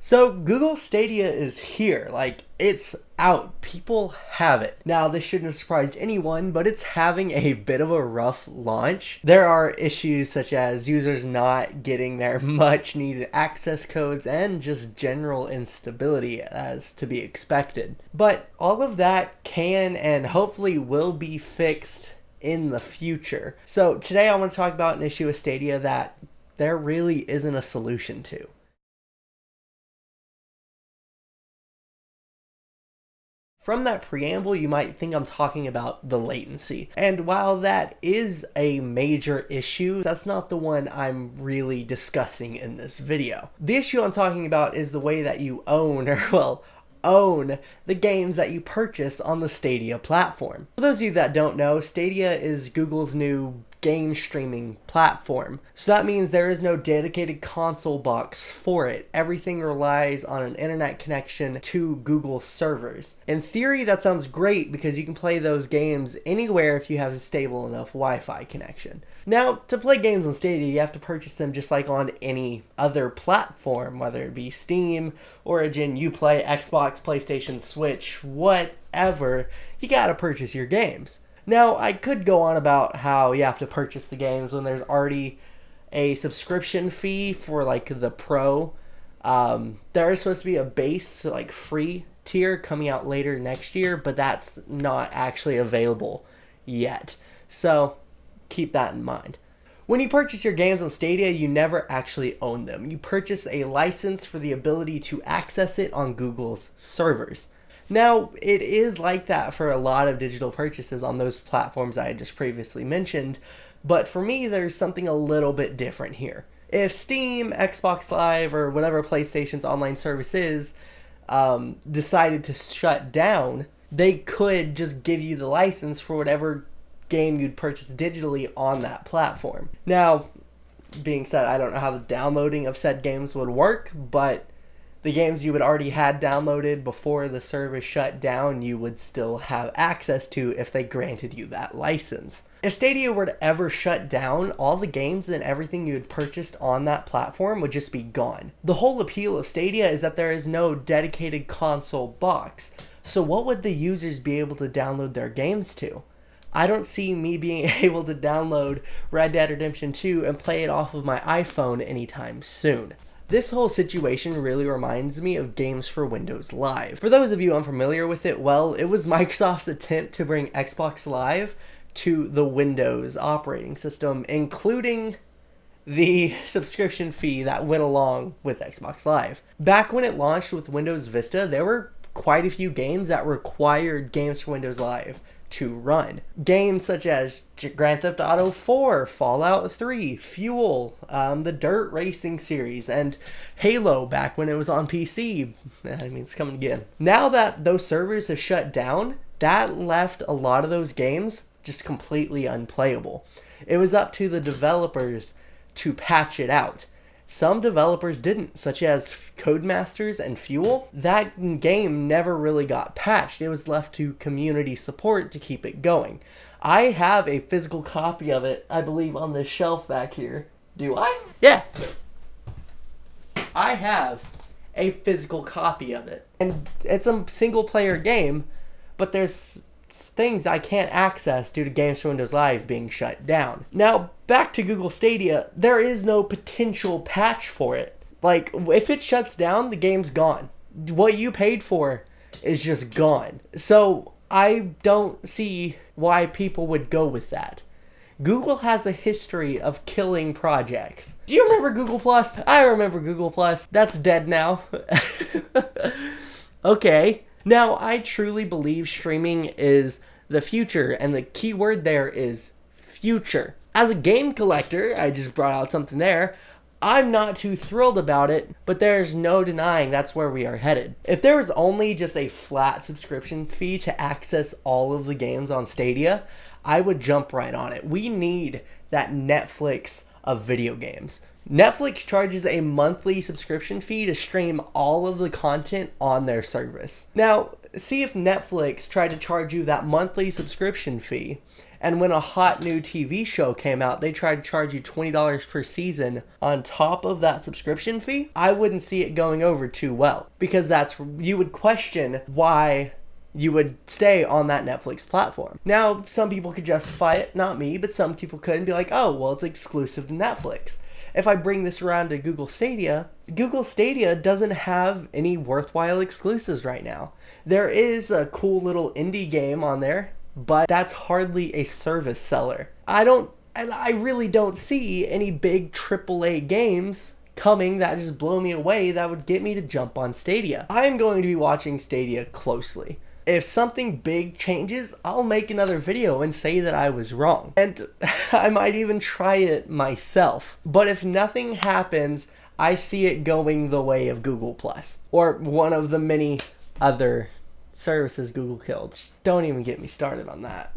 So Google Stadia is here, like it's out, people have it. Now this shouldn't have surprised anyone, but it's having a bit of a rough launch. There are issues such as users not getting their much needed access codes and just general instability as to be expected. But all of that can and hopefully will be fixed in the future. So today I want to talk about an issue with Stadia that there really isn't a solution to. From that preamble, you might think I'm talking about the latency. And while that is a major issue, that's not the one I'm really discussing in this video. The issue I'm talking about is the way that you own the games that you purchase on the Stadia platform. For those of you that don't know, Stadia is Google's new game streaming platform. So that means there is no dedicated console box for it. Everything relies on an internet connection to Google servers. In theory, that sounds great because you can play those games anywhere if you have a stable enough Wi-Fi connection. Now, to play games on Stadia, you have to purchase them just like on any other platform, whether it be Steam, Origin, Uplay, Xbox, PlayStation, Switch, whatever. You gotta purchase your games. Now, I could go on about how you have to purchase the games when there's already a subscription fee for like the Pro. There is supposed to be a base, like free tier coming out later next year, but that's not actually available yet. So keep that in mind. When you purchase your games on Stadia, you never actually own them. You purchase a license for the ability to access it on Google's servers. Now, it is like that for a lot of digital purchases on those platforms I just previously mentioned, but for me, there's something a little bit different here. If Steam, Xbox Live, or whatever PlayStation's online service is, decided to shut down, they could just give you the license for whatever game you'd purchase digitally on that platform. Now, being said, I don't know how the downloading of said games would work, but the games you would already had downloaded before the service shut down, you would still have access to if they granted you that license. If Stadia were to ever shut down, all the games and everything you had purchased on that platform would just be gone. The whole appeal of Stadia is that there is no dedicated console box. So what would the users be able to download their games to? I don't see me being able to download Red Dead Redemption 2 and play it off of my iPhone anytime soon. This whole situation really reminds me of Games for Windows Live. For those of you unfamiliar with it, well, it was Microsoft's attempt to bring Xbox Live to the Windows operating system, including the subscription fee that went along with Xbox Live. Back when it launched with Windows Vista, there were quite a few games that required Games for Windows Live to run. Games such as Grand Theft Auto 4, Fallout 3, Fuel, the Dirt Racing series, and Halo back when it was on PC. I mean, it's coming again. Now that those servers have shut down, that left a lot of those games just completely unplayable. It was up to the developers to patch it out. Some developers didn't, such as Codemasters and Fuel. That game never really got patched. It was left to community support to keep it going. I have a physical copy of it, I believe, on this shelf back here. Do I? Yeah. I have a physical copy of it. And it's a single player game, but there's things I can't access due to Games for Windows Live being shut down. Now, back to Google Stadia, there is no potential patch for it. Like, if it shuts down, the game's gone. What you paid for is just gone. So, I don't see why people would go with that. Google has a history of killing projects. Do you remember Google Plus? I remember Google Plus. That's dead now. Okay. Now, I truly believe streaming is the future, and the key word there is future. As a game collector, I just brought out something there, I'm not too thrilled about it, but there's no denying that's where we are headed. If there was only just a flat subscription fee to access all of the games on Stadia, I would jump right on it. We need that Netflix of video games. Netflix charges a monthly subscription fee to stream all of the content on their service. Now, See if Netflix tried to charge you that monthly subscription fee, and when a hot new TV show came out, they tried to charge you $20 per season on top of that subscription fee. I wouldn't see it going over too well, because you would question why you would stay on that Netflix platform. Now, some people could justify it, not me, but some people could and be like, oh, well, it's exclusive to Netflix. If I bring this around to Google Stadia doesn't have any worthwhile exclusives right now. There is a cool little indie game on there, but that's hardly a service seller. I really don't see any big AAA games coming that just blow me away that would get me to jump on Stadia. I'm going to be watching Stadia closely. If something big changes, I'll make another video and say that I was wrong. And I might even try it myself. But if nothing happens, I see it going the way of Google+, or one of the many other services Google killed. Don't even get me started on that.